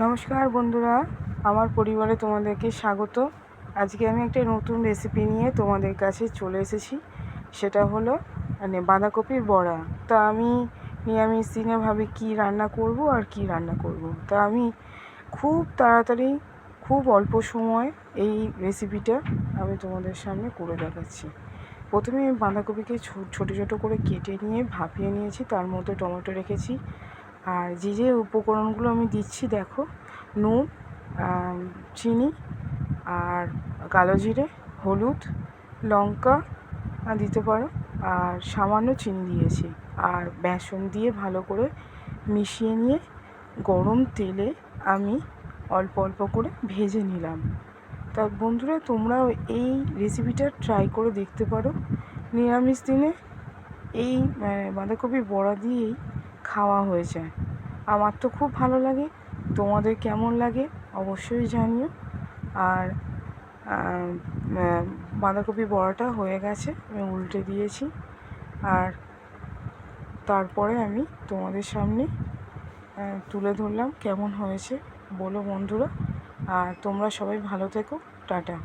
নমস্কার বন্ধুরা, আমার পরিবারে তোমাদেরকে স্বাগত। আজকে আমি একটা নতুন রেসিপি নিয়ে তোমাদের কাছে চলে এসেছি। সেটা হলো বাঁধাকপির বড়া। তা আমি নিরামিষ দিনে ভাবি কী রান্না করব আর কি রান্না করব। তা আমি খুব তাড়াতাড়ি খুব অল্প সময় এই রেসিপিটা আমি তোমাদের সামনে করে দেখাচ্ছি। প্রথমে আমি বাঁধাকপিকে ছোটো ছোটো করে কেটে নিয়ে ভাপিয়ে নিয়েছি, তার মধ্যে টমেটো রেখেছি। আর যে উপকরণগুলো আমি দিচ্ছি দেখো, নুন, চিনি আর কালো জিরে, হলুদ, লঙ্কা দিতে পারো, আর সামান্য চিনি দিয়েছি। আর বেসন দিয়ে ভালো করে মিশিয়ে নিয়ে গরম তেলে আমি অল্প অল্প করে ভেজে নিলাম। তা বন্ধুরা, তোমরাও এই রেসিপিটা ট্রাই করে দেখতে পারো। নিরামিষ দিনে এই বাঁধাকপির বড়া দিয়েই খাওয়া হয়ে যায়। আমার তো খুব ভালো লাগে, তোমাদের কেমন লাগে অবশ্যই জানিও। আর বাঁধাকপি বড়াটা হয়ে গেছে, আমি উল্টে দিয়েছি। আর তারপরে আমি তোমাদের সামনে তুলে ধরলাম কেমন হয়েছে বলো বন্ধুরা। আর তোমরা সবাই ভালো থেকো, টাটা।